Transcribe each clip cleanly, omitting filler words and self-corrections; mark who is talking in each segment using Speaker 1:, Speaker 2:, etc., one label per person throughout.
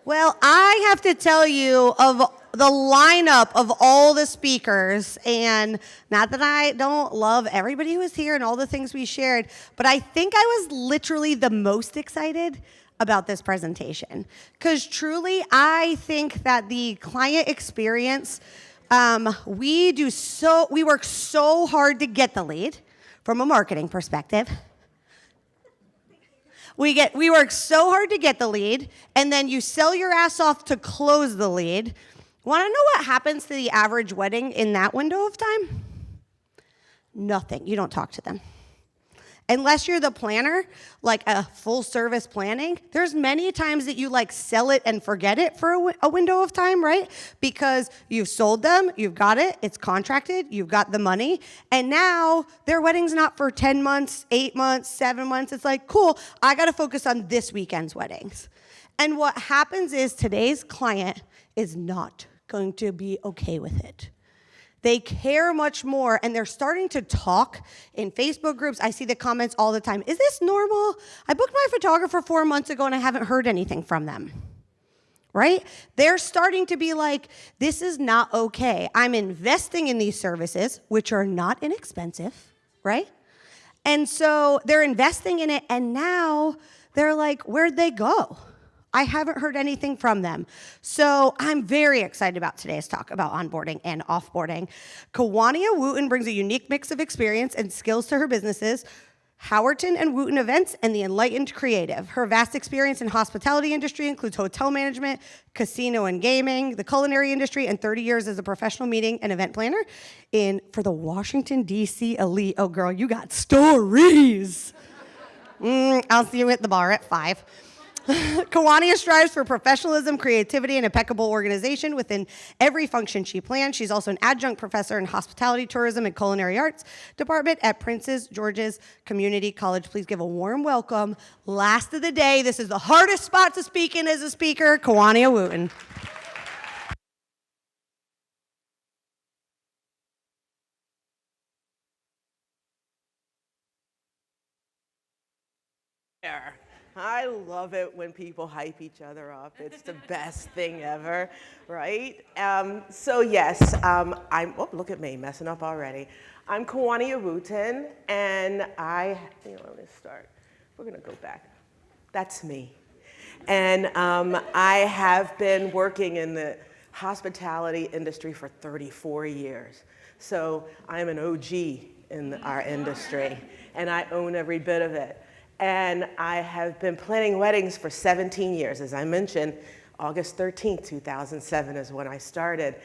Speaker 1: Well, I have to tell you of the lineup of all the speakers, and not that I don't love everybody who was here and all the things we shared, but I think I was literally the most excited about this presentation. Because truly, I think that the client experience, we work so hard to get the lead from a marketing perspective. We work so hard to get the lead, and then you sell your ass off to close the lead. Want to know what happens to the average wedding in that window of time? Nothing. You don't talk to them. Unless you're the planner, like a full service planning, there's many times that you like sell it and forget it for a window of time, right? Because you've sold them, you've got it, it's contracted, you've got the money, and now their wedding's not for 10 months, 8 months, 7 months. It's like, cool, I gotta focus on this weekend's weddings. And what happens is today's client is not going to be okay with it. They care much more, and they're starting to talk in Facebook groups. I see the comments all the time. Is this normal? I booked my photographer 4 months ago, and I haven't heard anything from them, right? They're starting to be like, this is not okay. I'm investing in these services, which are not inexpensive, right? And so they're investing in it, and now they're like, where'd they go? I haven't heard anything from them. So I'm very excited about today's talk about onboarding and offboarding. Kawania Wooten brings a unique mix of experience and skills to her businesses, Howerton+Wooten Events and the Enlightened Creative. Her vast experience in hospitality industry includes hotel management, casino and gaming, the culinary industry, and 30 years as a professional meeting and event planner for the Washington, D.C. elite. Oh, girl, you got stories. I'll see you at the bar at 5. Kawania strives for professionalism, creativity, and impeccable organization within every function she plans. She's also an adjunct professor in hospitality, tourism, and culinary arts department at Prince George's Community College. Please give a warm welcome. Last of the day, this is the hardest spot to speak in as a speaker, Kawania Wooten.
Speaker 2: I love it when people hype each other up. It's the best thing ever, right? So yes, oh, look at me, messing up already. I'm Kawania Wooten, and let me start. We're gonna go back. That's me. And I have been working in the hospitality industry for 34 years. So I'm an OG in our industry, and I own every bit of it. And I have been planning weddings for 17 years. As I mentioned, August 13th, 2007 is when I started.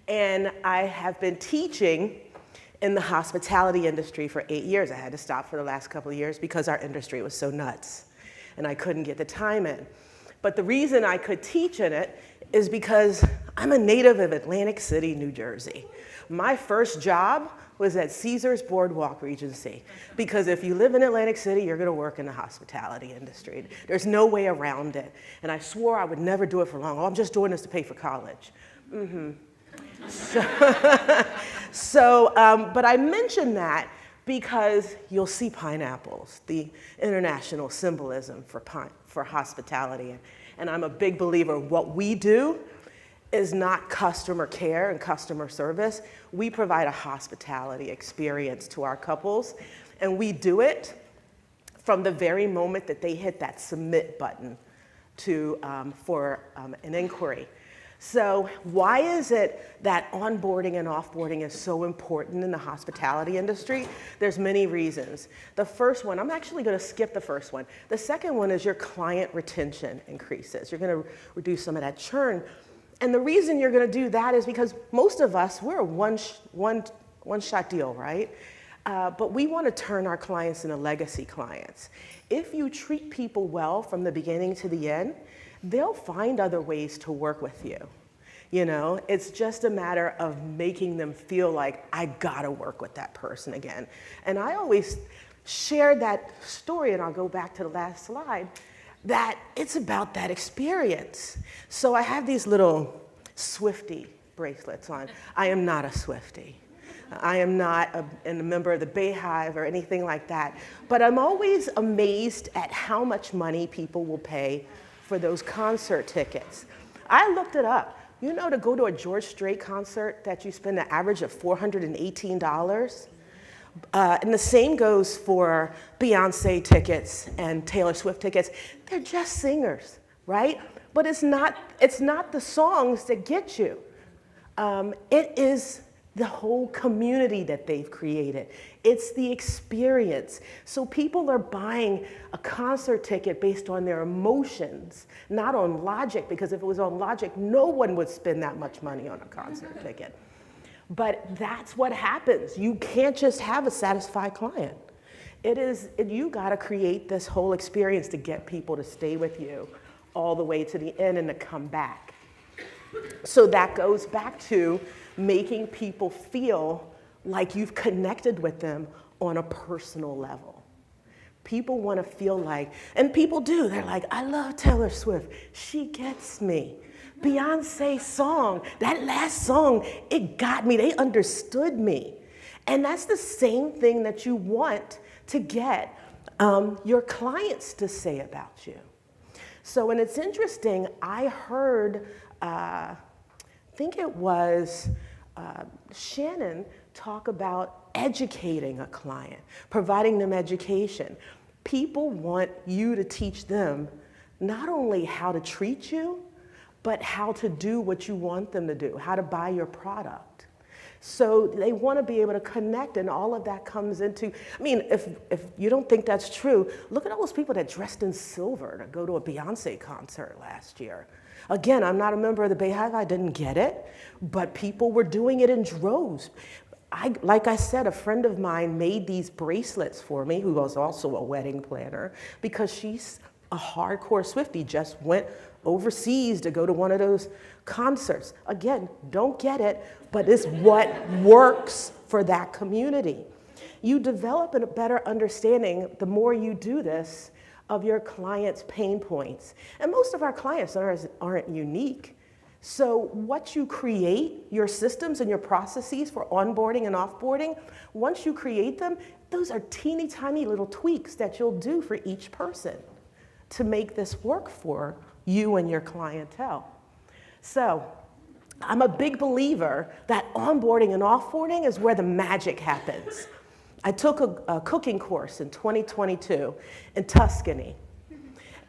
Speaker 2: And I have been teaching in the hospitality industry for 8 years. I had to stop for the last couple of years because our industry was so nuts and I couldn't get the time in. But the reason I could teach in it is because I'm a native of Atlantic City, New Jersey. My first job was at Caesars Boardwalk Regency. Because if you live in Atlantic City, you're gonna work in the hospitality industry. There's no way around it. And I swore I would never do it for long. Oh, I'm just doing this to pay for college. But I mention that because you'll see pineapples, the international symbolism for hospitality. And I'm a big believer what we do is not customer care and customer service. We provide a hospitality experience to our couples, and we do it from the very moment that they hit that submit button for an inquiry. So why is it that onboarding and offboarding is so important in the hospitality industry? There's many reasons. The first one, I'm actually gonna skip the first one. The second one is your client retention increases. You're gonna reduce some of that churn. And the reason you're gonna do that is because most of us, we're a one-shot deal, right? But we wanna turn our clients into legacy clients. If you treat people well from the beginning to the end, they'll find other ways to work with you. You know, it's just a matter of making them feel like, I gotta work with that person again. And I always share that story, and I'll go back to the last slide, that it's about that experience. So I have these little Swiftie bracelets on. I am not a Swiftie. I am not a member of the Bayhive or anything like that. But I'm always amazed at how much money people will pay for those concert tickets. I looked it up. You know, to go to a George Strait concert that you spend an average of $418? And the same goes for Beyonce tickets and Taylor Swift tickets. They're just singers, right? But it's not the songs that get you. It is the whole community that they've created. It's the experience. So people are buying a concert ticket based on their emotions, not on logic, because if it was on logic, no one would spend that much money on a concert ticket. But that's what happens. You can't just have a satisfied client. You gotta create this whole experience to get people to stay with you all the way to the end and to come back. So that goes back to making people feel like you've connected with them on a personal level. People want to feel like, and people do, they're like, I love Taylor Swift. She gets me. Beyonce's song, that last song, it got me. They understood me. And that's the same thing that you want to get your clients to say about you. So, and it's interesting, I heard, I think it was Shannon talk about educating a client, providing them education. People want you to teach them not only how to treat you, but how to do what you want them to do, how to buy your product. So they want to be able to connect, and all of that comes into, I mean, if you don't think that's true, look at all those people that dressed in silver to go to a Beyonce concert last year. Again, I'm not a member of the Bayhive, I didn't get it, but people were doing it in droves. Like I said, a friend of mine made these bracelets for me, who was also a wedding planner, because she's a hardcore Swiftie, just went overseas to go to one of those concerts. Again, don't get it, but it's what works for that community. You develop a better understanding, the more you do this, of your clients' pain points. And most of our clients aren't unique. So what you create, your systems and your processes for onboarding and offboarding, once you create them, those are teeny tiny little tweaks that you'll do for each person to make this work for you and your clientele. So I'm a big believer that onboarding and offboarding is where the magic happens. I took a cooking course in 2022 in Tuscany,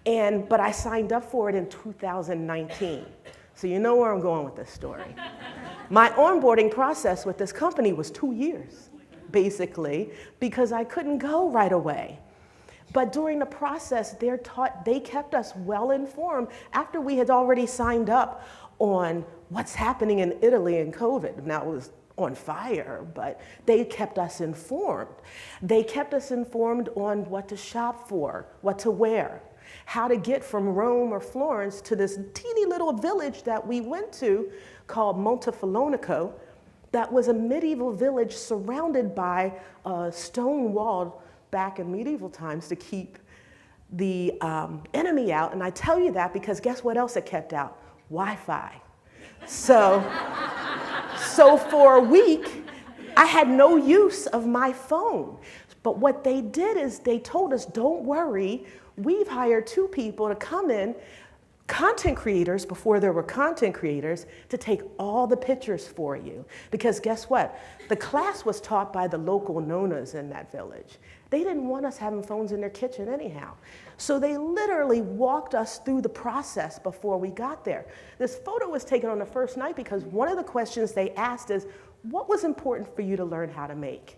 Speaker 2: but I signed up for it in 2019. So you know where I'm going with this story. My onboarding process with this company was 2 years, basically, because I couldn't go right away. But during the process, they kept us well informed after we had already signed up on what's happening in Italy and COVID. Now, it was on fire, but they kept us informed. They kept us informed on what to shop for, what to wear, how to get from Rome or Florence to this teeny little village that we went to called Montefilonaco. That was a medieval village surrounded by a stone wall back in medieval times to keep the enemy out. And I tell you that because guess what else it kept out? Wi-Fi. So for a week, I had no use of my phone. But what they did is they told us, don't worry, we've hired 2 people to come in, content creators before there were content creators, to take all the pictures for you. Because guess what? The class was taught by the local nonas in that village. They didn't want us having phones in their kitchen anyhow. So they literally walked us through the process before we got there. This photo was taken on the first night because one of the questions they asked is, what was important for you to learn how to make?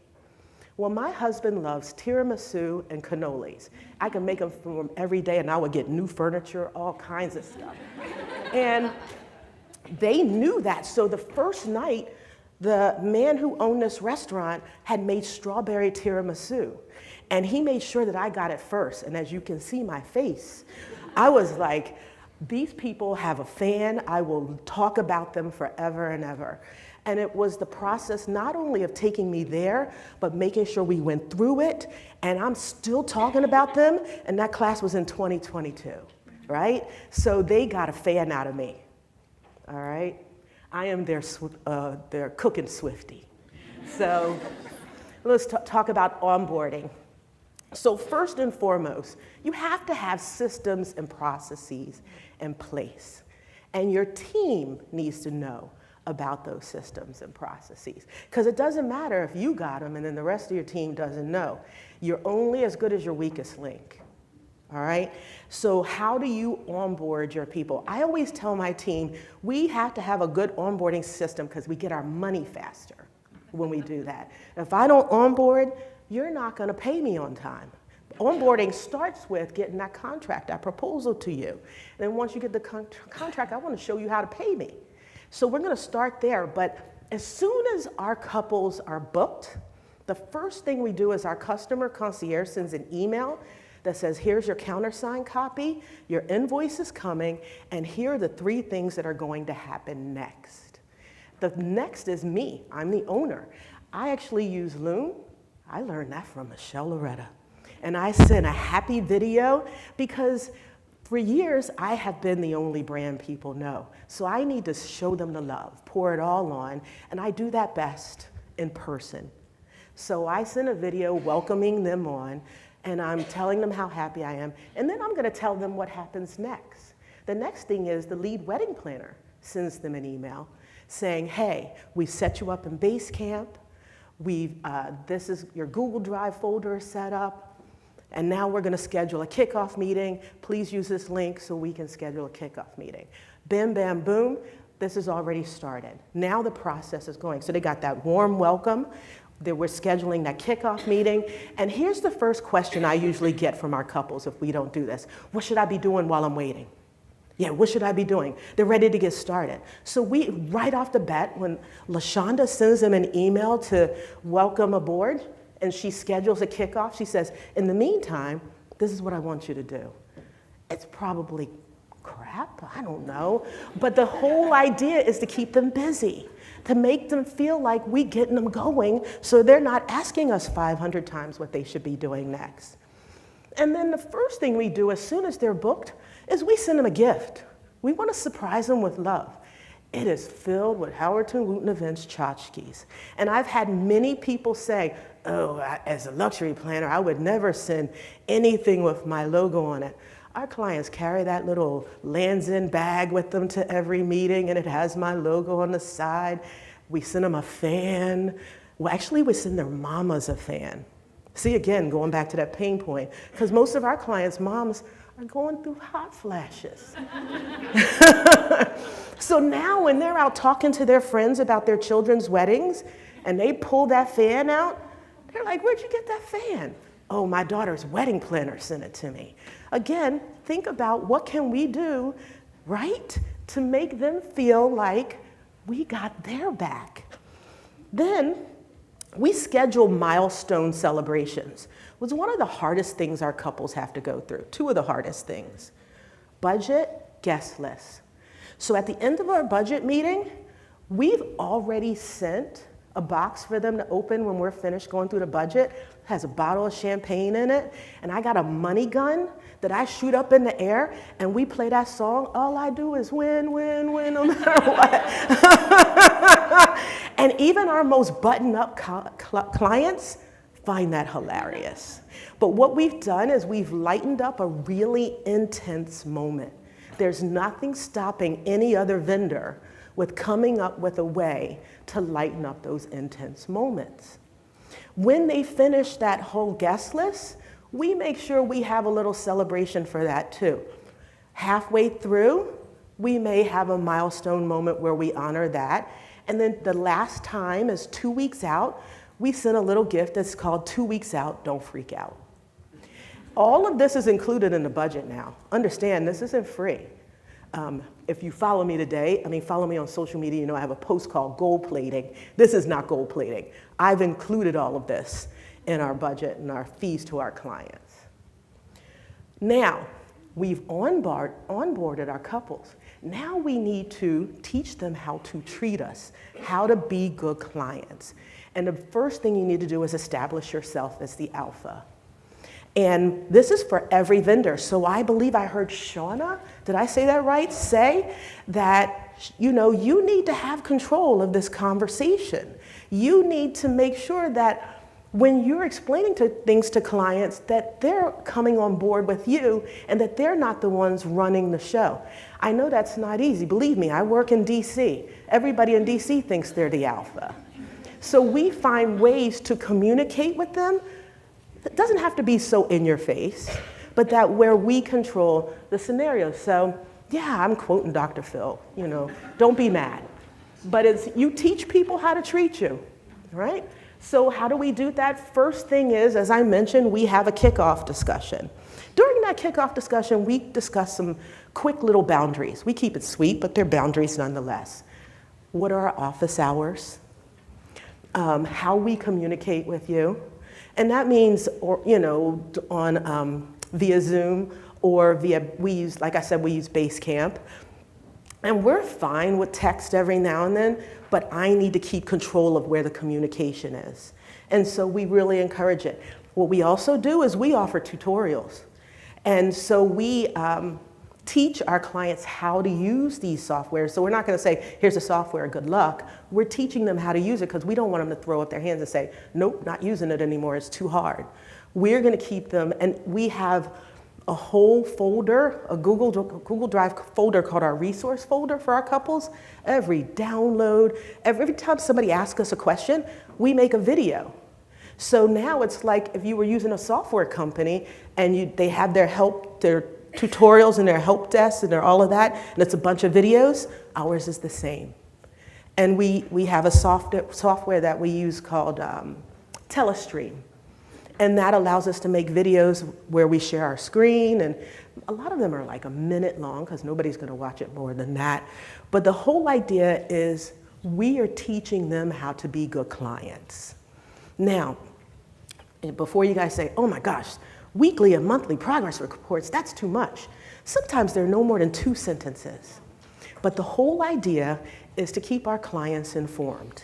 Speaker 2: Well, my husband loves tiramisu and cannolis. I can make them for him every day, and I would get new furniture, all kinds of stuff. And they knew that. So the first night, the man who owned this restaurant had made strawberry tiramisu. And he made sure that I got it first. And as you can see my face, I was like, these people have a fan. I will talk about them forever and ever. And it was the process not only of taking me there, but making sure we went through it. And I'm still talking about them. And that class was in 2022, right? So they got a fan out of me, all right? I am their cooking Swiftie. So let's talk about onboarding. So first and foremost, you have to have systems and processes in place. And your team needs to know about those systems and processes. Because it doesn't matter if you got them and then the rest of your team doesn't know. You're only as good as your weakest link. All right? So how do you onboard your people? I always tell my team, we have to have a good onboarding system because we get our money faster when we do that. If I don't onboard, you're not going to pay me on time. Onboarding starts with getting that contract, that proposal to you. And then once you get the contract, I want to show you how to pay me. So we're going to start there. But as soon as our couples are booked, the first thing we do is our customer concierge sends an email that says, here's your countersigned copy, your invoice is coming, and here are the 3 things that are going to happen next. The next is me. I'm the owner. I actually use Loom. I learned that from Michelle Loretta. And I sent a happy video because for years I have been the only brand people know. So I need to show them the love, pour it all on, and I do that best in person. So I sent a video welcoming them on, and I'm telling them how happy I am, and then I'm going to tell them what happens next. The next thing is the lead wedding planner sends them an email saying, hey, we set you up in Basecamp, this is your Google Drive folder set up, and now we're going to schedule a kickoff meeting. Please use this link so we can schedule a kickoff meeting. Bam, bam, boom, this has already started. Now the process is going. So they got that warm welcome. We're scheduling that kickoff meeting. And here's the first question I usually get from our couples if we don't do this. What should I be doing while I'm waiting? Yeah, what should I be doing? They're ready to get started. So we, right off the bat, when LaShonda sends them an email to welcome aboard, and she schedules a kickoff, she says, in the meantime, this is what I want you to do. It's probably crap, I don't know. But the whole idea is to keep them busy, to make them feel like we getting them going so they're not asking us 500 times what they should be doing next. And then the first thing we do as soon as they're booked is we send them a gift. We want to surprise them with love. It is filled with Howerton+Wooten events tchotchkes. And I've had many people say, oh, as a luxury planner, I would never send anything with my logo on it. Our clients carry that little Lands' End bag with them to every meeting, and it has my logo on the side. We send them a fan. Well, actually, we send their mamas a fan. See, again, going back to that pain point, because most of our clients' moms are going through hot flashes. So now when they're out talking to their friends about their children's weddings, and they pull that fan out, they're like, where'd you get that fan? Oh, my daughter's wedding planner sent it to me. Again, think about what can we do, right, to make them feel like we got their back. Then we schedule milestone celebrations. It was one of the hardest things our couples have to go through, 2 of the hardest things. Budget, guest list. So at the end of our budget meeting, we've already sent a box for them to open when we're finished going through the budget. It has a bottle of champagne in it, and I got a money gun that I shoot up in the air, and we play that song, all I do is win, win, win, no matter what. And even our most buttoned-up clients find that hilarious. But what we've done is we've lightened up a really intense moment. There's nothing stopping any other vendor with coming up with a way to lighten up those intense moments. When they finish that whole guest list, we make sure we have a little celebration for that too. Halfway through, we may have a milestone moment where we honor that. And then the last time is 2 weeks out, we send a little gift that's called 2 weeks out, don't freak out. All of this is included in the budget now. Understand, this isn't free. If you follow me today, follow me on social media, you know I have a post called Gold Plating. This is not gold plating. I've included all of this in our budget and our fees to our clients. Now, we've onboarded our couples. Now we need to teach them how to treat us, how to be good clients. And the first thing you need to do is establish yourself as the alpha. And this is for every vendor. So I believe I heard Shauna, did I say that right, say that, you need to have control of this conversation. You need to make sure that when you're explaining things to clients that they're coming on board with you and that they're not the ones running the show. I know that's not easy. Believe me, I work in DC. Everybody in DC thinks they're the alpha. So we find ways to communicate with them. It doesn't have to be so in your face, but that where we control the scenario. So yeah, I'm quoting Dr. Phil, you know, don't be mad. But it's, you teach people how to treat you, right? So how do we do that? First thing is, as I mentioned, we have a kickoff discussion. During that kickoff discussion, we discuss some quick little boundaries. We keep it sweet, but they're boundaries nonetheless. What are our office hours? How we communicate with you. And that means, or, you know, on via Zoom or via, we use, like I said, we use Basecamp. And we're fine with text every now and then, but I need to keep control of where the communication is. And so we really encourage it. What we also do is we offer tutorials. And so we teach our clients how to use these softwares. So we're not going to say, here's a software, good luck. We're teaching them how to use it because we don't want them to throw up their hands and say, nope, not using it anymore, it's too hard. We're going to keep them, and we have a whole folder, a Google Drive folder called our resource folder for our couples. Every download, every time somebody asks us a question, we make a video. So now it's like if you were using a software company and they have their tutorials and their help desks and all of that, and it's a bunch of videos, ours is the same. And we have a software that we use called Telestream. And that allows us to make videos where we share our screen, and a lot of them are like a minute long because nobody's going to watch it more than that. But the whole idea is we are teaching them how to be good clients. Now, before you guys say, oh my gosh, weekly and monthly progress reports, that's too much. Sometimes they're no more than 2 sentences. But the whole idea is to keep our clients informed.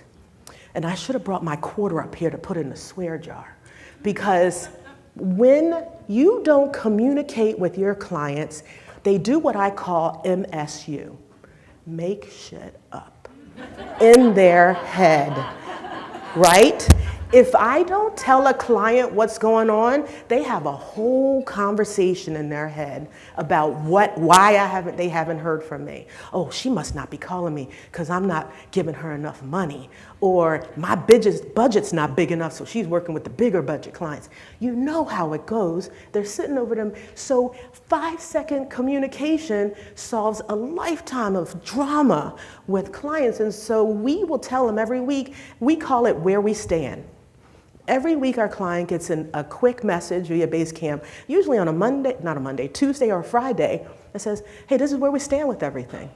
Speaker 2: And I should have brought my quarter up here to put in the swear jar. Because when you don't communicate with your clients, they do what I call MSU, make shit up, in their head, right? If I don't tell a client what's going on, they have a whole conversation in their head about why they haven't heard from me. Oh, she must not be calling me because I'm not giving her enough money. Or my budget's not big enough, so she's working with the bigger budget clients. You know how it goes. They're sitting over them. So 5-second communication solves a lifetime of drama with clients. And so we will tell them every week, we call it where we stand. Every week our client gets a quick message via Basecamp, usually on Tuesday or Friday, that says, hey, this is where we stand with everything.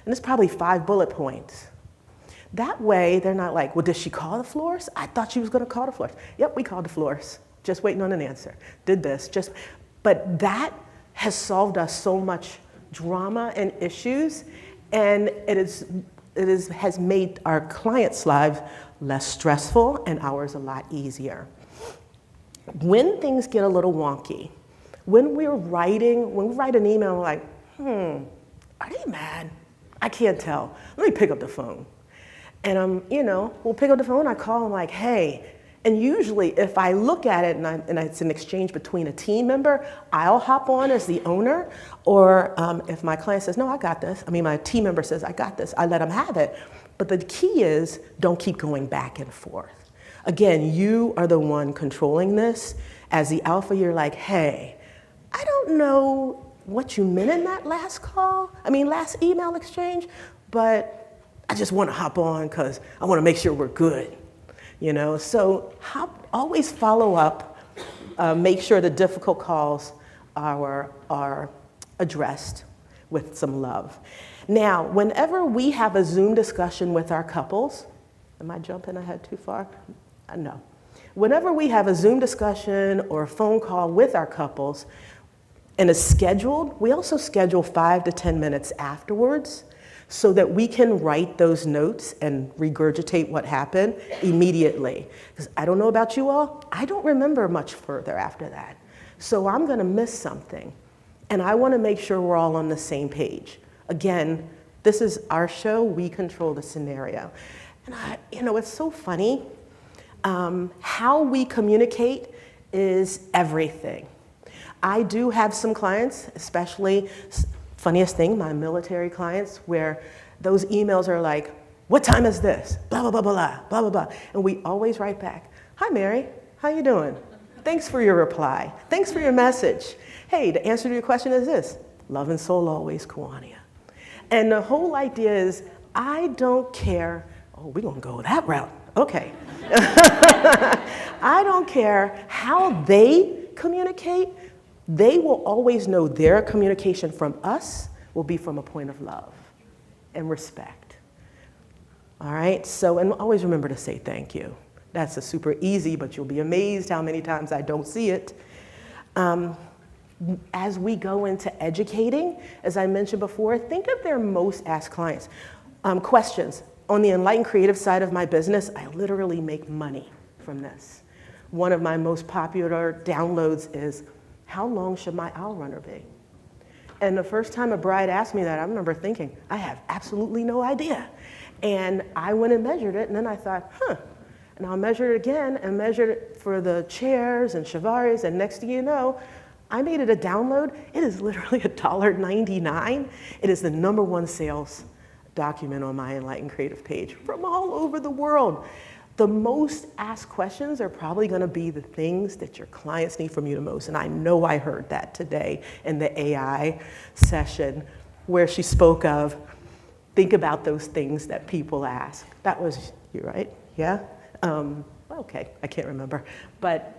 Speaker 2: And it's probably 5 bullet points. That way, they're not like, well, did she call the floors? I thought she was going to call the floors. Yep, we called the floors. Just waiting on an answer. Did this, but that has solved us so much drama and issues, and has made our clients' lives less stressful and ours a lot easier. When things get a little wonky, when we write an email, we're like, are they mad? I can't tell. Let me pick up the phone. And we'll pick up the phone, I call them like, hey, and usually if I look at it and it's an exchange between a team member, I'll hop on as the owner, or if my client says, no, I got this, my team member says, I got this, I let them have it. But the key is, don't keep going back and forth. Again, you are the one controlling this. As the alpha, you're like, hey, I don't know what you meant in that last email exchange, but I just want to hop on because I want to make sure we're good. So always follow up, make sure the difficult calls are addressed with some love. Now, whenever we have a Zoom discussion with our couples, am I jumping ahead too far? No. Whenever we have a Zoom discussion or a phone call with our couples and it's scheduled, we also schedule 5 to 10 minutes afterwards so that we can write those notes and regurgitate what happened immediately. Because I don't know about you all, I don't remember much further after that. So I'm going to miss something. And I want to make sure we're all on the same page. Again, this is our show, we control the scenario. And it's so funny. How we communicate is everything. I do have some clients, especially, funniest thing, my military clients, where those emails are like, what time is this? Blah, blah, blah, blah, blah, blah, blah. And we always write back, hi, Mary, how you doing? Thanks for your reply. Thanks for your message. Hey, the answer to your question is this, love and soul always, Kawania. And the whole idea is, I don't care, oh, we're gonna go that route, okay. I don't care how they communicate, they will always know their communication from us will be from a point of love and respect. All right, so, and always remember to say thank you. That's a super easy, but you'll be amazed how many times I don't see it. As we go into educating, as I mentioned before, think of their most asked clients. Questions. On the Enlightened creative side of my business, I literally make money from this. One of my most popular downloads is, how long should my owl runner be? And the first time a bride asked me that, I remember thinking, I have absolutely no idea. And I went and measured it, and then I thought, and I'll measure it again, and measured it for the chairs and chivaris, and next thing you know, I made it a download. It is literally $1.99. It is the #1 sales document on my Enlightened Creative page from all over the world. The most asked questions are probably gonna be the things that your clients need from you the most. And I know I heard that today in the AI session where she spoke of, think about those things that people ask. That was you, right? Yeah? Okay, I can't remember. But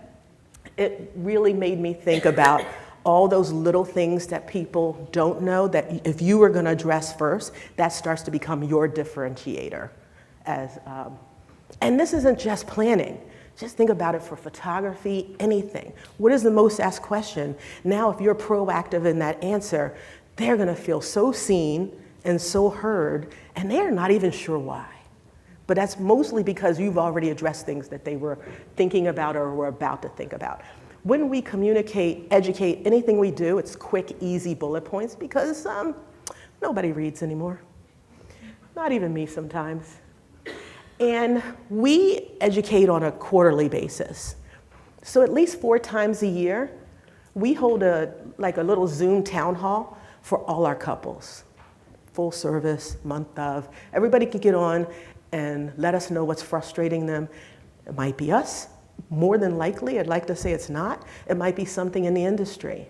Speaker 2: it really made me think about all those little things that people don't know that if you were gonna address first, that starts to become your differentiator. And this isn't just planning. Just think about it for photography, anything. What is the most asked question? Now, if you're proactive in that answer, they're gonna feel so seen and so heard, and they're not even sure why. But that's mostly because you've already addressed things that they were thinking about or were about to think about. When we communicate, educate, anything we do, it's quick, easy bullet points because nobody reads anymore. Not even me sometimes. And we educate on a quarterly basis. So at least 4 times a year, we hold a little Zoom town hall for all our couples. Full service, month of. Everybody can get on and let us know what's frustrating them. It might be us. More than likely, I'd like to say it's not. It might be something in the industry.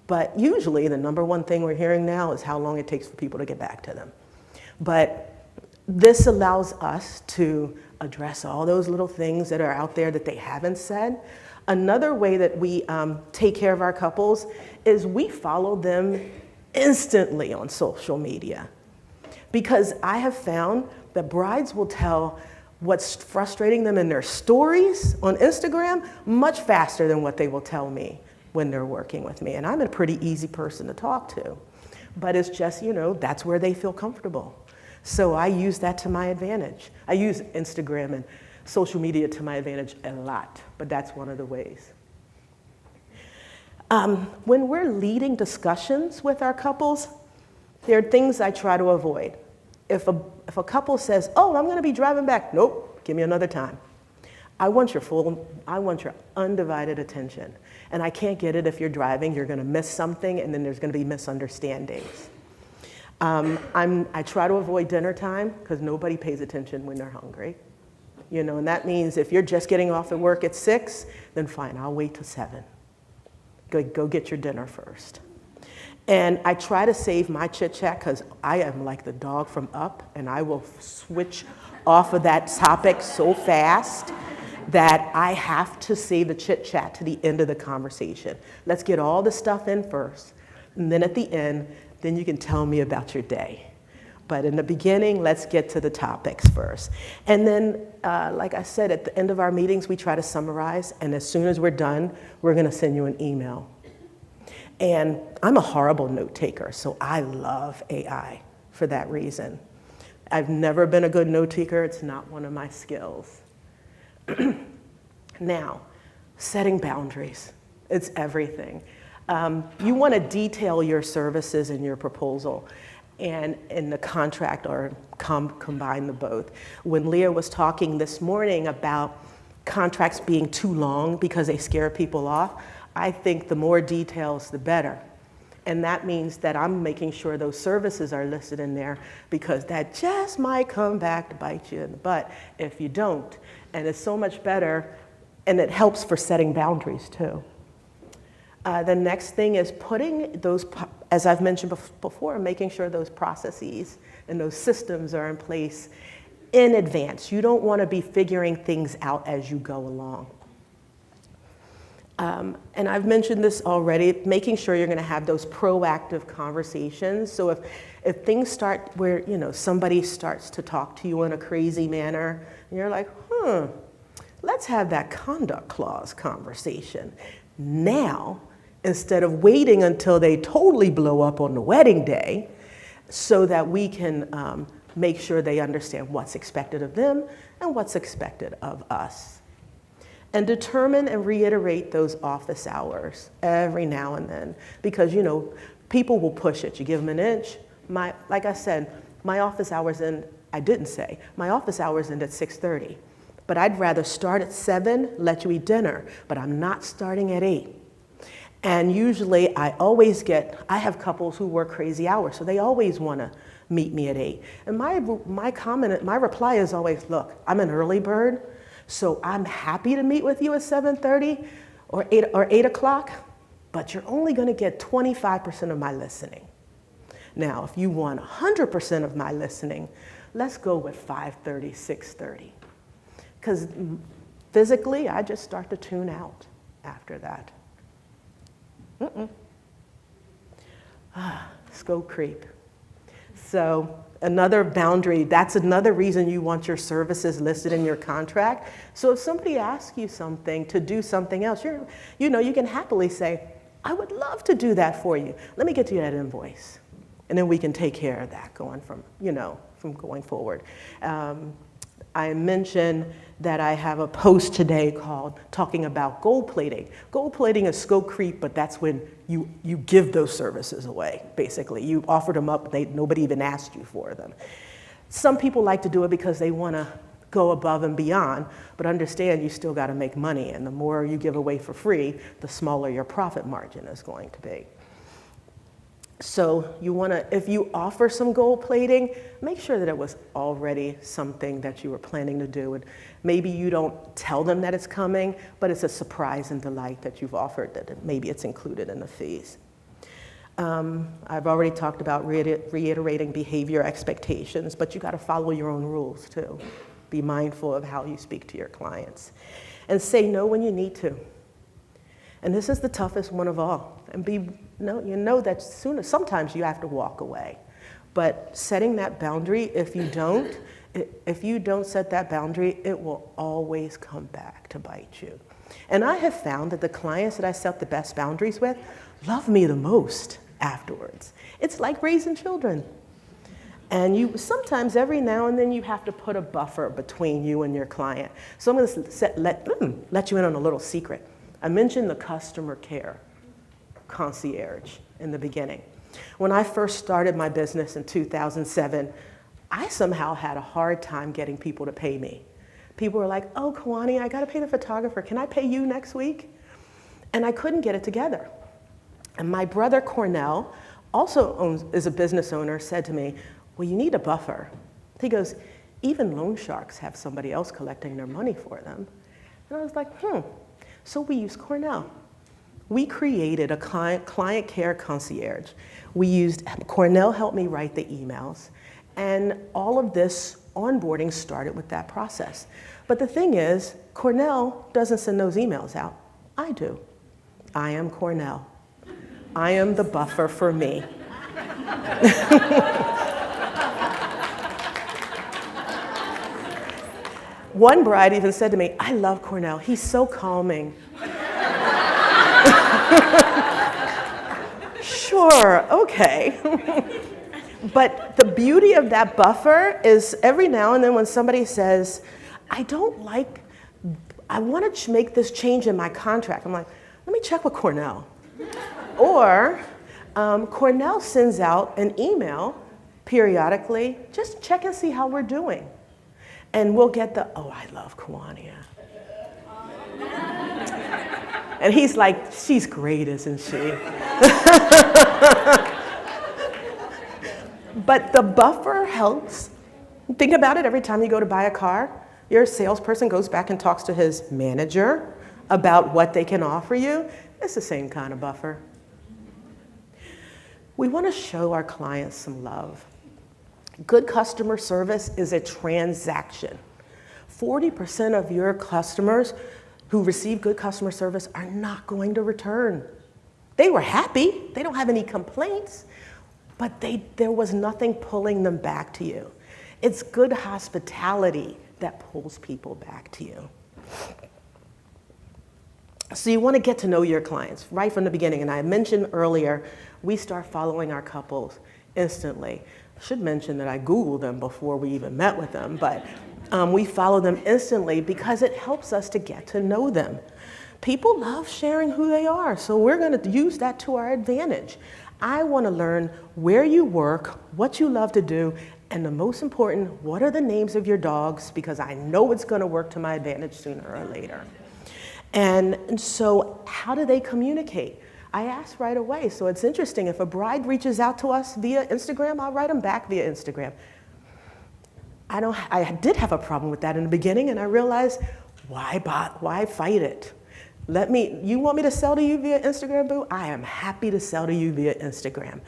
Speaker 2: But usually the #1 thing we're hearing now is how long it takes for people to get back to them. But this allows us to address all those little things that are out there that they haven't said. Another way that we take care of our couples is we follow them instantly on social media. Because I have found that brides will tell what's frustrating them in their stories on Instagram much faster than what they will tell me when they're working with me. And I'm a pretty easy person to talk to. But it's just, that's where they feel comfortable. So I use that to my advantage. I use Instagram and social media to my advantage a lot, but that's one of the ways. When we're leading discussions with our couples, there are things I try to avoid. If a couple says, oh, I'm gonna be driving back, nope, give me another time. I want your undivided attention. And I can't get it if you're driving, you're gonna miss something and then there's gonna be misunderstandings. I try to avoid dinner time because nobody pays attention when they're hungry. And that means if you're just getting off at work at 6, then fine, I'll wait till 7. Go get your dinner first. And I try to save my chit chat because I am like the dog from Up and I will switch off of that topic so fast that I have to save the chit chat to the end of the conversation. Let's get all the stuff in first. And then at the end, then you can tell me about your day. But in the beginning, let's get to the topics first. And then, like I said, at the end of our meetings, we try to summarize. And as soon as we're done, we're gonna send you an email. And I'm a horrible note taker, so I love AI for that reason. I've never been a good note taker. It's not one of my skills. Now, setting boundaries. It's everything. You want to detail your services in your proposal and in the contract or combine the both. When Leah was talking this morning about contracts being too long because they scare people off. I think the more details, the better. And that means that I'm making sure those services are listed in there, because that just might come back to bite you in the butt if you don't. And it's so much better, and it helps for setting boundaries too. The next thing is putting those, as I've mentioned before, making sure those processes and those systems are in place in advance. You don't want to be figuring things out as you go along. And I've mentioned this already, making sure you're going to have those proactive conversations. So if things start where, somebody starts to talk to you in a crazy manner, and you're like, let's have that conduct clause conversation now, instead of waiting until they totally blow up on the wedding day, so that we can make sure they understand what's expected of them and what's expected of us. And determine and reiterate those office hours every now and then, because people will push it. You give them an inch. Like I said, my office hours end, I didn't say, my office hours end at 6:30. But I'd rather start at 7, let you eat dinner, but I'm not starting at 8. And usually I have couples who work crazy hours, so they always want to meet me at 8. And my reply is always, look, I'm an early bird, so I'm happy to meet with you at 7:30 or 8 o'clock, but you're only going to get 25% of my listening. Now, if you want 100% of my listening, let's go with 5:30, 6:30. Because physically, I just start to tune out after that. Scope creep. So another boundary, that's another reason you want your services listed in your contract. So if somebody asks you something to do something else, you can happily say, I would love to do that for you. Let me get you that invoice. And then we can take care of that going from going forward. I mentioned that I have a post today called Talking About Gold Plating. Gold plating is scope creep, but that's when you give those services away, basically. You offered them up, nobody even asked you for them. Some people like to do it because they want to go above and beyond, but understand you still got to make money, and the more you give away for free, the smaller your profit margin is going to be. So if you offer some gold plating, make sure that it was already something that you were planning to do. And maybe you don't tell them that it's coming, but it's a surprise and delight that you've offered, that maybe it's included in the fees. I've already talked about reiterating behavior expectations, but you got to follow your own rules too. Be mindful of how you speak to your clients. And say no when you need to. And this is the toughest one of all. And that sometimes you have to walk away. But setting that boundary, if you don't set that boundary, it will always come back to bite you. And I have found that the clients that I set the best boundaries with love me the most afterwards. It's like raising children. And sometimes every now and then you have to put a buffer between you and your client. So I'm going to let you in on a little secret. I mentioned the customer care concierge in the beginning. When I first started my business in 2007, I somehow had a hard time getting people to pay me. People were like, oh, Kawania, I got to pay the photographer. Can I pay you next week? And I couldn't get it together. And my brother Cornell, is a business owner, said to me, well, you need a buffer. He goes, even loan sharks have somebody else collecting their money for them. And I was like, So we used Cornell. We created a client care concierge. Cornell helped me write the emails, and all of this onboarding started with that process. But the thing is, Cornell doesn't send those emails out. I do. I am Cornell. I am the buffer for me. One bride even said to me, I love Cornell. He's so calming. Sure, okay. But the beauty of that buffer is every now and then when somebody says, I want to make this change in my contract. I'm like, let me check with Cornell. Or Cornell sends out an email periodically, just check and see how we're doing. And we'll get oh, I love Kawania. And he's like, she's great, isn't she? But the buffer helps. Think about it, every time you go to buy a car, your salesperson goes back and talks to his manager about what they can offer you. It's the same kind of buffer. We want to show our clients some love. Good customer service is a transaction. 40% of your customers who receive good customer service are not going to return. They were happy, they don't have any complaints, but there was nothing pulling them back to you. It's good hospitality that pulls people back to you. So you want to get to know your clients right from the beginning. And I mentioned earlier, we start following our couples instantly. I should mention that I Googled them before we even met with them, but we follow them instantly because it helps us to get to know them. People love sharing who they are, so we're going to use that to our advantage. I want to learn where you work, what you love to do, and the most important, what are the names of your dogs, because I know it's going to work to my advantage sooner or later. And so how do they communicate? I ask right away. So it's interesting. If a bride reaches out to us via Instagram, I'll write them back via Instagram. I did have a problem with that in the beginning, and I realized, why fight it? You want me to sell to you via Instagram, boo? I am happy to sell to you via Instagram.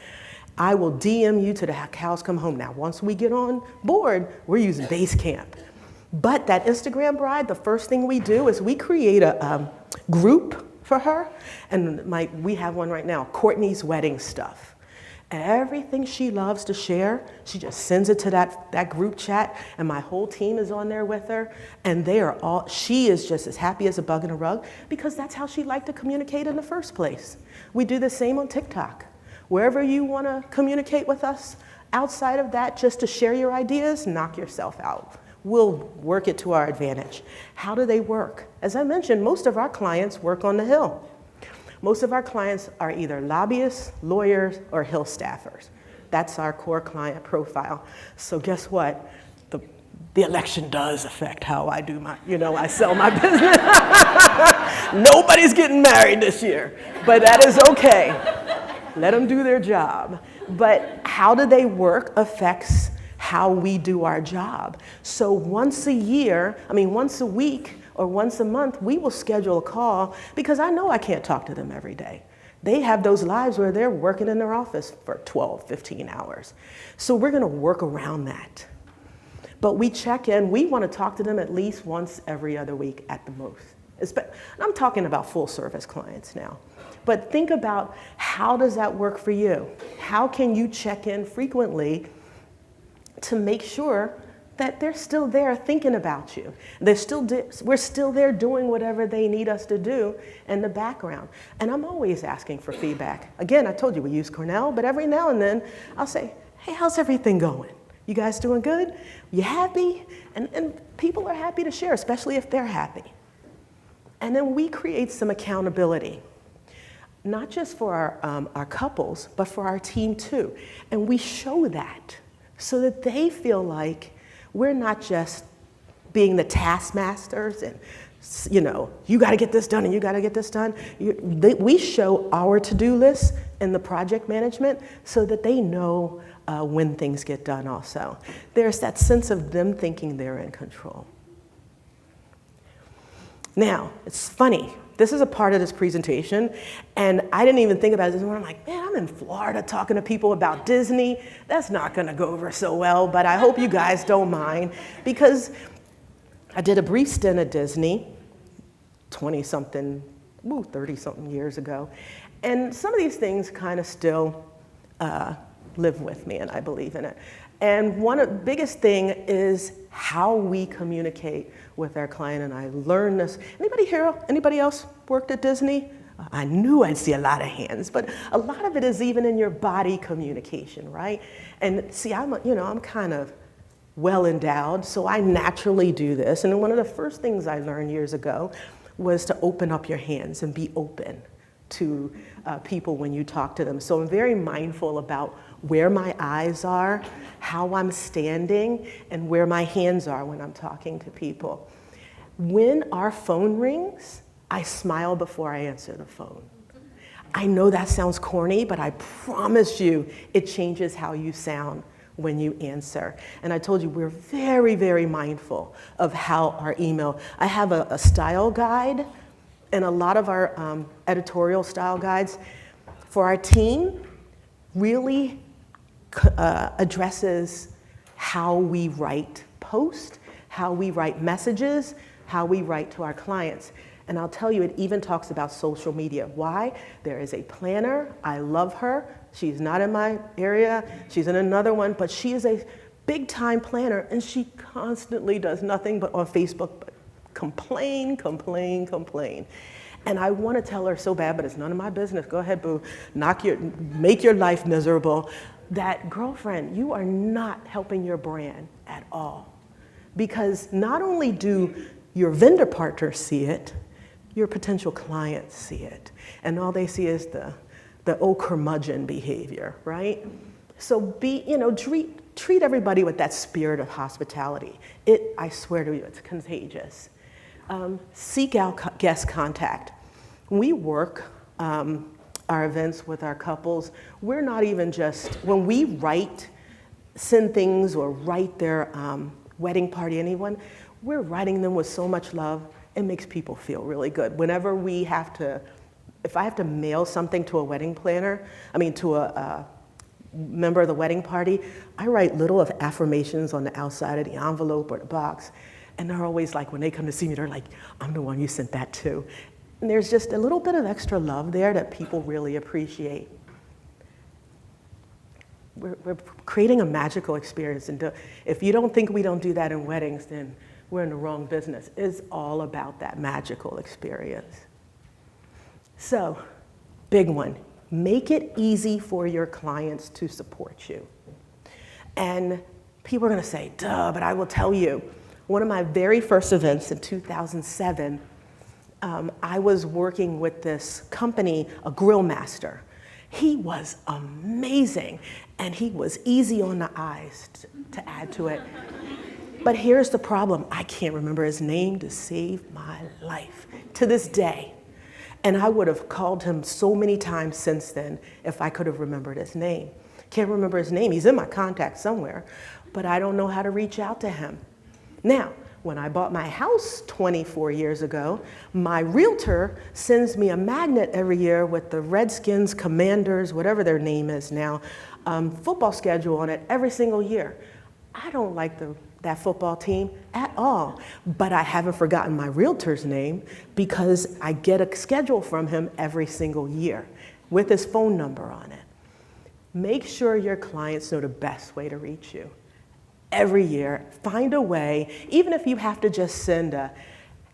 Speaker 2: I will DM you to the cows come home. Now, once we get on board, we're using Basecamp. But that Instagram bride, the first thing we do is we create a group for her. And we have one right now, Courtney's Wedding Stuff. And everything she loves to share, she just sends it to that group chat, and my whole team is on there with her. And she is just as happy as a bug in a rug, because that's how she liked to communicate in the first place. We do the same on TikTok. Wherever you want to communicate with us, outside of that, just to share your ideas, knock yourself out. We'll work it to our advantage. How do they work? As I mentioned, most of our clients work on the Hill. Most of our clients are either lobbyists, lawyers, or Hill staffers. That's our core client profile. So guess what? The election does affect how I do I sell my business. Nobody's getting married this year, but that is okay. Let them do their job. But how do they work affects how we do our job. So once a week or once a month, we will schedule a call, because I know I can't talk to them every day. They have those lives where they're working in their office for 12, 15 hours. So we're going to work around that. But we check in. We want to talk to them at least once every other week at the most. I'm talking about full service clients now. But think about, how does that work for you? How can you check in frequently to make sure that they're still there thinking about you? We're still there doing whatever they need us to do in the background. And I'm always asking for feedback. Again, I told you we use Cornell, but every now and then I'll say, hey, how's everything going? You guys doing good? You happy? And people are happy to share, especially if they're happy. And then we create some accountability, not just for our couples, but for our team too. And we show that, so that they feel like we're not just being the taskmasters and, you got to get this done and you got to get this done. We show our to-do list in the project management so that they know when things get done also. There's that sense of them thinking they're in control. Now, it's funny. This is a part of this presentation, and I didn't even think about it this morning. I'm like, man, I'm in Florida talking to people about Disney. That's not going to go over so well, but I hope you guys don't mind, because I did a brief stint at Disney 30-something years ago, and some of these things kind of still live with me, and I believe in it. And one of the biggest thing is how we communicate with our client, and I learned this. Anybody else worked at Disney? I knew I'd see a lot of hands, but a lot of it is even in your body communication, right? And see, I'm kind of well endowed, so I naturally do this. And one of the first things I learned years ago was to open up your hands and be open to people when you talk to them. So I'm very mindful about where my eyes are, how I'm standing, and where my hands are when I'm talking to people. When our phone rings, I smile before I answer the phone. I know that sounds corny, but I promise you it changes how you sound when you answer. And I told you we're very, very mindful of how our email, I have a style guide, and a lot of our editorial style guides for our team really addresses how we write posts, how we write messages, how we write to our clients. And I'll tell you, it even talks about social media. Why? There is a planner. I love her. She's not in my area. She's in another one, but she is a big-time planner, and she constantly does nothing but on Facebook but complain, complain, complain. And I want to tell her so bad, but it's none of my business. Go ahead, boo. Make your life miserable. That, girlfriend, you are not helping your brand at all. Because not only do your vendor partners see it, your potential clients see it. And all they see is the old curmudgeon behavior, right? So treat everybody with that spirit of hospitality. I swear to you, it's contagious. Seek out guest contact. We work our events with our couples. We're not even just, when we send things or write their wedding party, anyone, we're writing them with so much love. It makes people feel really good. Whenever if I have to mail something to a wedding planner, to a member of the wedding party, I write little of affirmations on the outside of the envelope or the box. And they're always like, when they come to see me, they're like, I'm the one you sent that to. And there's just a little bit of extra love there that people really appreciate. We're creating a magical experience. And if you don't think we don't do that in weddings, then we're in the wrong business. It's all about that magical experience. So, big one, make it easy for your clients to support you. And people are gonna say, duh, but I will tell you, one of my very first events in 2007, I was working with this company, a grill master. He was amazing, and he was easy on the eyes to add to it. But here's the problem. I can't remember his name to save my life to this day. And I would have called him so many times since then if I could have remembered his name. Can't remember his name. He's in my contacts somewhere, but I don't know how to reach out to him. Now, when I bought my house 24 years ago, my realtor sends me a magnet every year with the Redskins, Commanders, whatever their name is now, football schedule on it every single year. I don't like that football team at all, but I haven't forgotten my realtor's name because I get a schedule from him every single year with his phone number on it. Make sure your clients know the best way to reach you. Every year, find a way, even if you have to just send a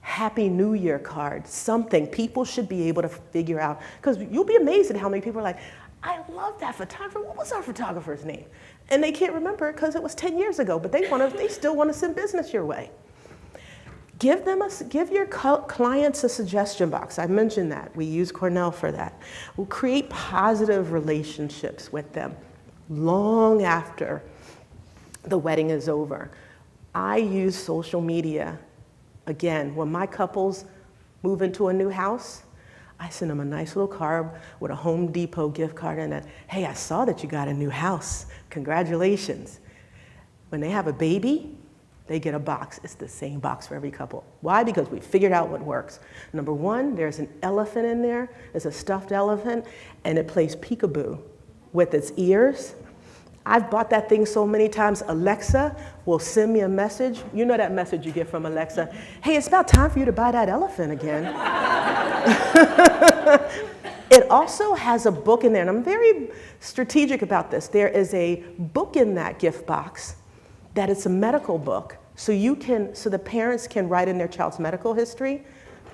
Speaker 2: Happy New Year card, something people should be able to figure out, because you'll be amazed at how many people are like, I love that photographer. What was our photographer's name? And they can't remember it because it was 10 years ago, but they still want to send business your way. Give your clients a suggestion box. I mentioned that. We use Cornell for that. We'll create positive relationships with them long after the wedding is over. I use social media. Again, when my couples move into a new house, I send them a nice little card with a Home Depot gift card in it. Hey, I saw that you got a new house. Congratulations. When they have a baby, they get a box. It's the same box for every couple. Why? Because we figured out what works. Number one, there's an elephant in there. It's a stuffed elephant, and it plays peekaboo with its ears. I've bought that thing so many times. Alexa will send me a message. You know that message you get from Alexa. Hey, it's about time for you to buy that elephant again. It also has a book in there, and I'm very strategic about this. There is a book in that gift box that it's a medical book. So the parents can write in their child's medical history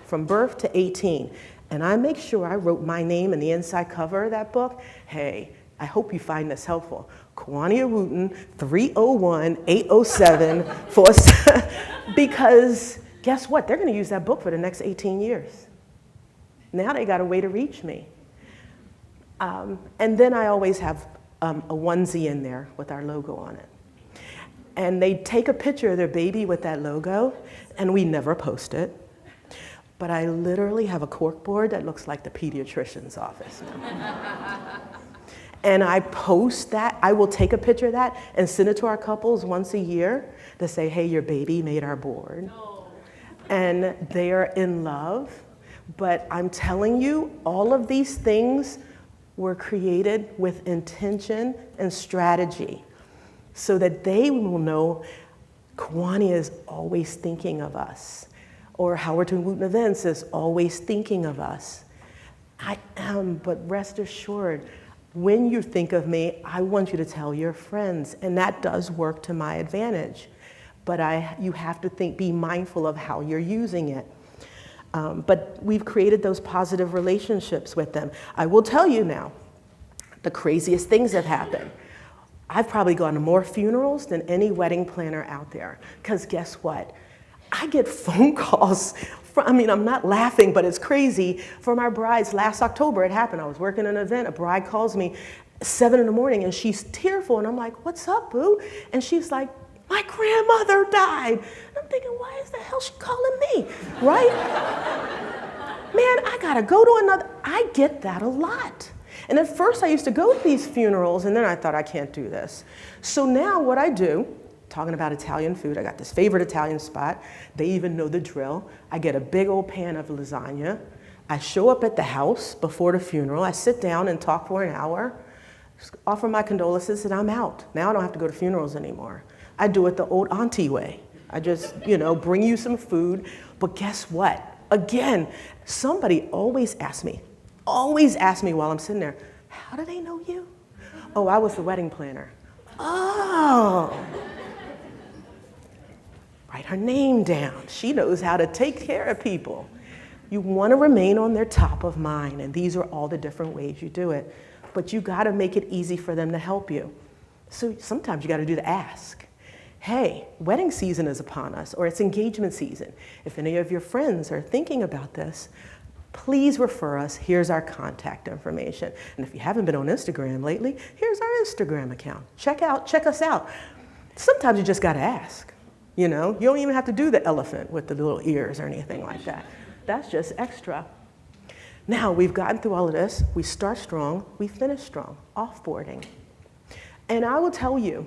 Speaker 2: from birth to 18. And I make sure I wrote my name in the inside cover of that book. Hey, I hope you find this helpful. Kawania Wooten, 301-807-47. Because guess what? They're going to use that book for the next 18 years. Now they got a way to reach me. And then I always have a onesie in there with our logo on it. And they take a picture of their baby with that logo, and we never post it. but I literally have a corkboard that looks like the pediatrician's office now. And I post that. I will take a picture of that and send it to our couples once a year to say, hey, your baby made our board. No. And they are in love. But I'm telling you, all of these things were created with intention and strategy so that they will know Kawania is always thinking of us, or Howerton+Wooten Events is always thinking of us. I am, but rest assured, when you think of me, I want you to tell your friends, and that does work to my advantage. But you have to be mindful of how you're using it. But we've created those positive relationships with them. I will tell you now, the craziest things have happened. I've probably gone to more funerals than any wedding planner out there. Because guess what? I get phone calls from, I'm not laughing, but it's crazy, from our brides. Last October it happened. I was working an event. A bride calls me 7 in the morning and she's tearful. And I'm like, what's up, boo? And she's like, my grandmother died. And I'm thinking, why is the hell she calling me, right? Man, I gotta go to another. I get that a lot. And at first I used to go to these funerals and then I thought, I can't do this. So now what I do, talking about Italian food, I got this favorite Italian spot. They even know the drill. I get a big old pan of lasagna. I show up at the house before the funeral. I sit down and talk for an hour, offer my condolences, and I'm out. Now I don't have to go to funerals anymore. I do it the old auntie way. I just, bring you some food. But guess what? Again, somebody always asks me while I'm sitting there, how do they know you? Oh, I was the wedding planner. Oh. Write her name down. She knows how to take care of people. You want to remain on their top of mind, and these are all the different ways you do it. But you got to make it easy for them to help you. So sometimes you got to do the ask. Hey, wedding season is upon us, or it's engagement season. If any of your friends are thinking about this, please refer us. Here's our contact information. And if you haven't been on Instagram lately, here's our Instagram account. Check us out. Sometimes you just got to ask. You don't even have to do the elephant with the little ears or anything like that. That's just extra. Now, we've gotten through all of this. We start strong, we finish strong. Offboarding. And I will tell you,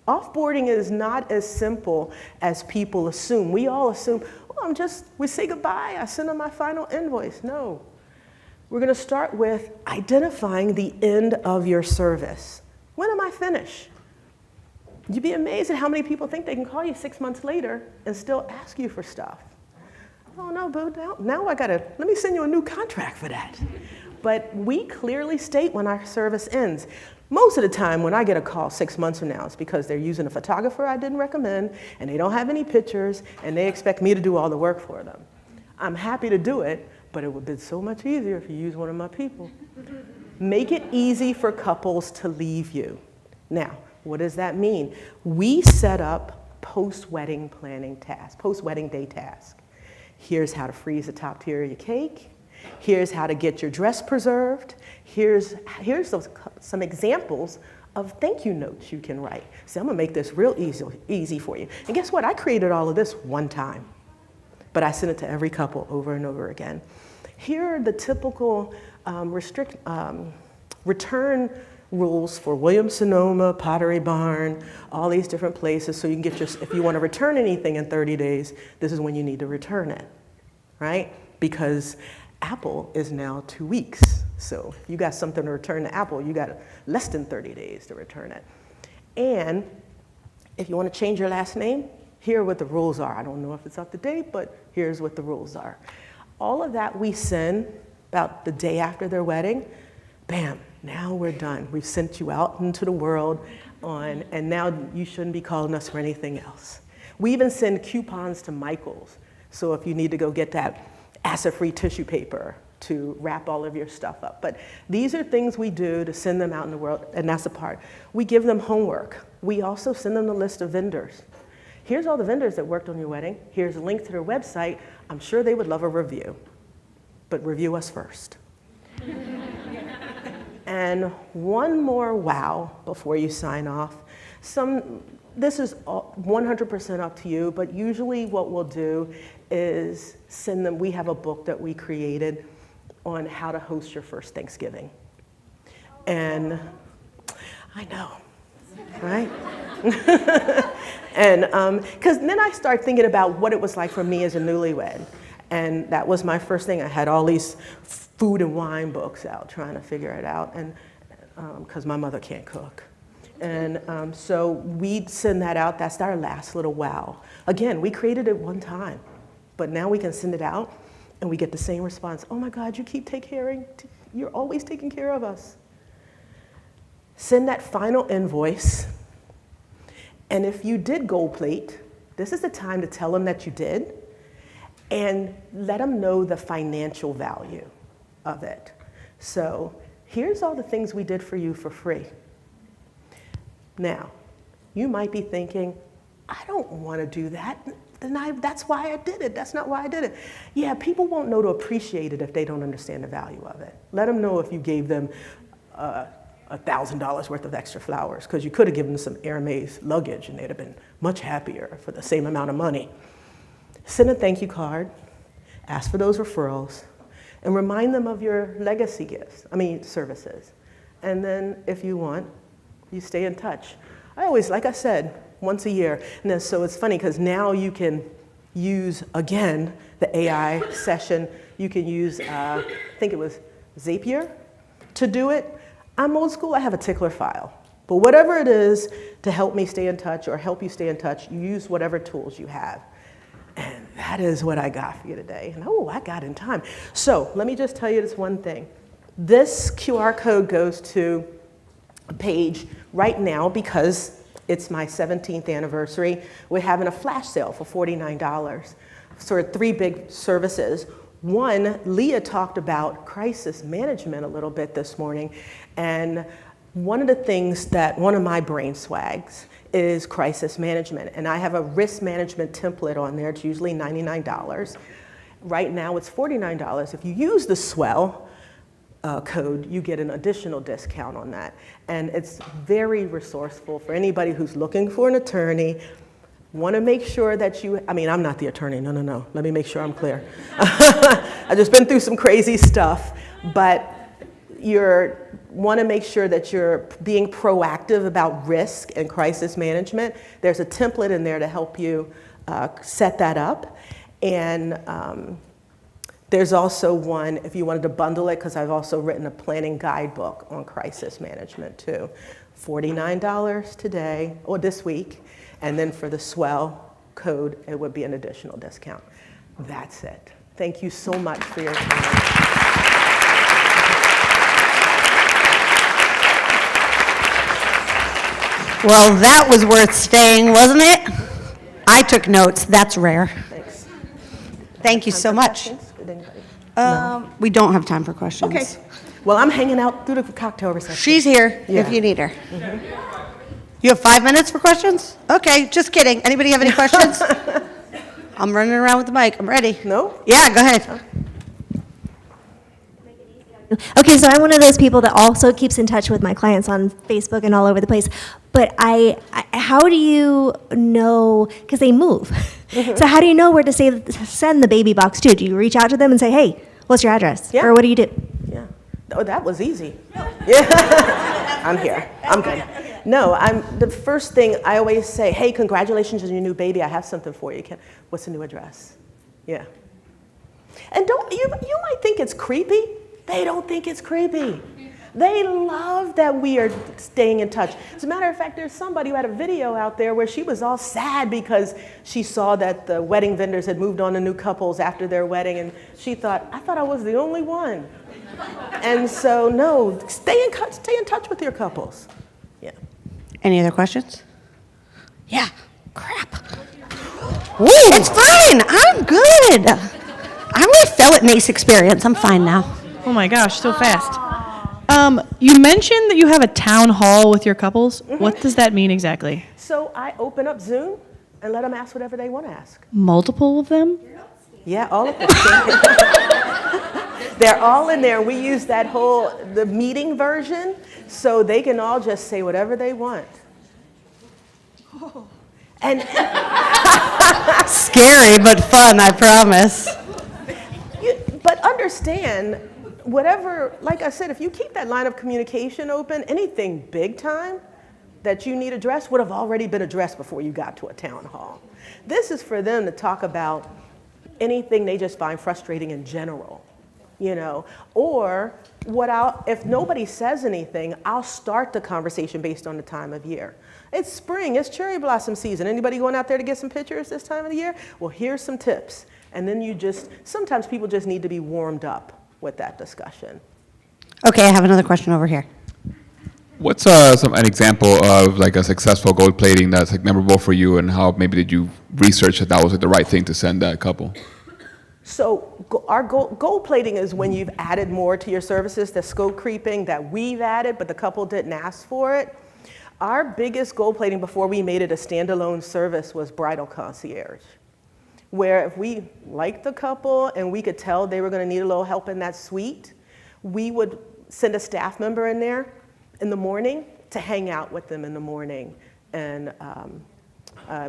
Speaker 2: offboarding is not as simple as people assume. We all assume, we say goodbye, I send them my final invoice. No. We're going to start with identifying the end of your service. When am I finished? You'd be amazed at how many people think they can call you 6 months later and still ask you for stuff. Oh no, boo, now let me send you a new contract for that. But we clearly state when our service ends. Most of the time when I get a call 6 months from now, it's because they're using a photographer I didn't recommend, and they don't have any pictures, and they expect me to do all the work for them. I'm happy to do it, but it would be so much easier if you use one of my people. Make it easy for couples to leave you. Now, what does that mean? We set up post-wedding planning tasks, post-wedding day tasks. Here's how to freeze the top tier of your cake. Here's how to get your dress preserved. Here's some examples of thank you notes you can write. So I'm gonna make this real easy for you. And guess what? I created all of this one time, but I sent it to every couple over and over again. Here are the typical return rules for Williams-Sonoma, Pottery Barn, all these different places, so you can get if you want to return anything in 30 days, this is when you need to return it, right? Because Apple is now 2 weeks. So if you got something to return to Apple, you got less than 30 days to return it. And if you want to change your last name, here are what the rules are. I don't know if it's up to date, but here's what the rules are. All of that we send about the day after their wedding. Bam, now we're done. We've sent you out into the world and now you shouldn't be calling us for anything else. We even send coupons to Michael's. So if you need to go get that acid-free tissue paper to wrap all of your stuff up. But these are things we do to send them out in the world, and that's the part. We give them homework. We also send them the list of vendors. Here's all the vendors that worked on your wedding. Here's a link to their website. I'm sure they would love a review, but review us first. And one more wow before you sign off. Some this is 100% up to you, but usually what we'll do is send them, we have a book that we created on how to host your first Thanksgiving. And I know, right? And because then I start thinking about what it was like for me as a newlywed. And that was my first thing. I had all these food and wine books out trying to figure it out, and because my mother can't cook. And so we'd send that out. That's our last little wow. Again, we created it one time, but now we can send it out and we get the same response. Oh my God, you keep you're always taking care of us. Send that final invoice. And if you did gold plate, this is the time to tell them that you did and let them know the financial value of it. So here's all the things we did for you for free. Now, you might be thinking, I don't want to do that. That's why I did it. That's not why I did it. Yeah, people won't know to appreciate it if they don't understand the value of it. Let them know if you gave them $1,000 worth of extra flowers, because you could have given them some Hermes luggage and they'd have been much happier for the same amount of money. Send a thank you card, ask for those referrals, and remind them of your legacy services. And then if you want, you stay in touch. I always, like I said, once a year. And then, so it's funny because now you can use, again, the AI session. You can use, I think it was Zapier to do it. I'm old school, I have a tickler file. But whatever it is to help me stay in touch or help you stay in touch, you use whatever tools you have. And that is what I got for you today. And oh, I got in time. So let me just tell you this one thing. This QR code goes to a page right now because it's my 17th anniversary. We're having a flash sale for $49. Sort of 3 big services. One, Leah talked about crisis management a little bit this morning. And one of the things that, one of my brain swags is crisis management. And I have a risk management template on there. It's usually $99. Right now it's $49. If you use the Swell code, you get an additional discount on that. And it's very resourceful for anybody who's looking for an attorney. Want to make sure that I'm not the attorney, no. Let me make sure I'm clear. I've just been through some crazy stuff, but want to make sure that you're being proactive about risk and crisis management. There's a template in there to help you set that up. And there's also one, if you wanted to bundle it, because I've also written a planning guidebook on crisis management too. $49 today, or this week, and then for the Swell code, it would be an additional discount. That's it. Thank you so much for your time.
Speaker 1: Well, that was worth staying, wasn't it? I took notes. That's rare.
Speaker 2: Thanks.
Speaker 1: Thank you so much.
Speaker 2: Did anybody?
Speaker 1: No. We don't have time for questions.
Speaker 2: Okay. Well, I'm hanging out through the cocktail reception.
Speaker 1: She's here if you need her. You have 5 minutes for questions? Okay, just kidding. Anybody have any questions? I'm running around with the mic. I'm ready.
Speaker 2: No?
Speaker 1: Yeah, go ahead.
Speaker 3: Okay, so I'm one of those people that also keeps in touch with my clients on Facebook and all over the place. But how do you know, because they move. So how do you know where to send the baby box to? Do you reach out to them and say, hey, what's your address?
Speaker 2: Yeah.
Speaker 3: Or what do you do?
Speaker 2: Yeah. Oh, that was easy. Yeah. I'm here. I'm good. No, the first thing I always say, hey, congratulations on your new baby. I have something for you. What's the new address? Yeah. And you might think it's creepy. They don't think it's creepy. They love that we are staying in touch. As a matter of fact, there's somebody who had a video out there where she was all sad because she saw that the wedding vendors had moved on to new couples after their wedding, and she thought, I thought I was the only one. And so, no, stay in touch with your couples. Yeah.
Speaker 1: Any other questions? Yeah. Crap. Ooh, it's fine. I'm good. I only fell at NACE experience. I'm fine now.
Speaker 4: Oh my gosh, so fast. You mentioned that you have a town hall with your couples. Mm-hmm. What does that mean exactly?
Speaker 2: So I open up Zoom and let them ask whatever they want to ask.
Speaker 4: Multiple of them?
Speaker 2: Yeah, all of them. They're all in there. We use the meeting version, so they can all just say whatever they want. And
Speaker 1: Scary, but fun, I promise.
Speaker 2: but understand, whatever, like I said, if you keep that line of communication open, anything big time that you need addressed would have already been addressed before you got to a town hall. This is for them to talk about anything they just find frustrating in general, you know, or if nobody says anything, I'll start the conversation based on the time of year. It's spring, it's cherry blossom season. Anybody going out there to get some pictures this time of the year? Well, here's some tips. And then sometimes people just need to be warmed up with that discussion.
Speaker 1: Okay, I have another question over here.
Speaker 5: What's an example of like a successful gold plating that's like memorable for you, and how maybe did you research that was like the right thing to send that couple?
Speaker 2: So our gold plating is when you've added more to your services, the scope creeping that we've added, but the couple didn't ask for it. Our biggest gold plating before we made it a standalone service was bridal concierge, where if we liked the couple and we could tell they were going to need a little help in that suite, we would send a staff member in there in the morning to hang out with them in the morning and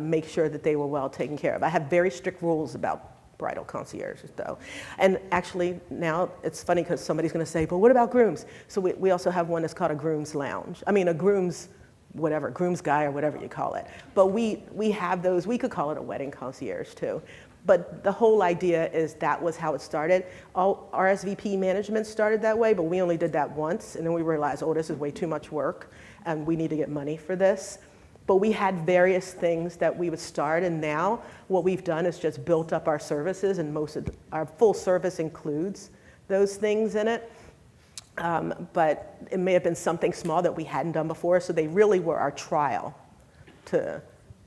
Speaker 2: make sure that they were well taken care of. I have very strict rules about bridal concierges, though. And actually, now it's funny because somebody's going to say, but what about grooms? So we also have one that's called a groom's lounge. I mean, a groom's whatever, groom's guy or whatever you call it. But we have those. We could call it a wedding concierge, too. But the whole idea is that was how it started. All RSVP management started that way, but we only did that once, and then we realized, oh, this is way too much work, and we need to get money for this. But we had various things that we would start, and now what we've done is just built up our services, and most of our full service includes those things in it. But it may have been something small that we hadn't done before, so they really were our trial to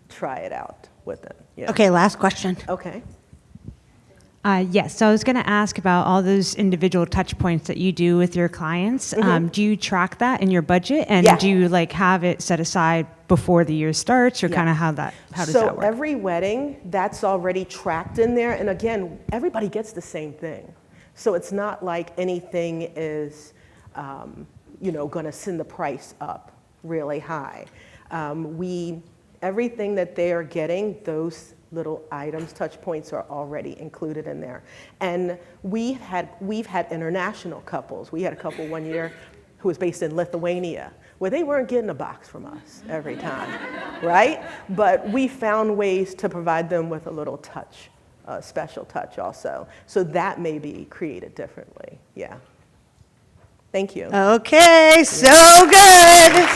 Speaker 2: try it out with them. Yeah.
Speaker 1: Okay, last question.
Speaker 2: Okay.
Speaker 6: Yes, so I was going to ask about all those individual touch points that you do with your clients. Do you track that in your budget, and
Speaker 2: Yeah.
Speaker 6: do you like have it set aside before the year starts, or
Speaker 2: Yeah.
Speaker 6: kind of how does that work?
Speaker 2: So every wedding, that's already tracked in there, and again, everybody gets the same thing. So it's not like anything is, going to send the price up really high. Everything that they are getting, those little items, touch points are already included in there. And we've had international couples. We had a couple one year who was based in Lithuania, where they weren't getting a box from us every time, right? But we found ways to provide them with a little touch, a special touch also. So that may be created differently, yeah. Thank you.
Speaker 1: Okay, so good.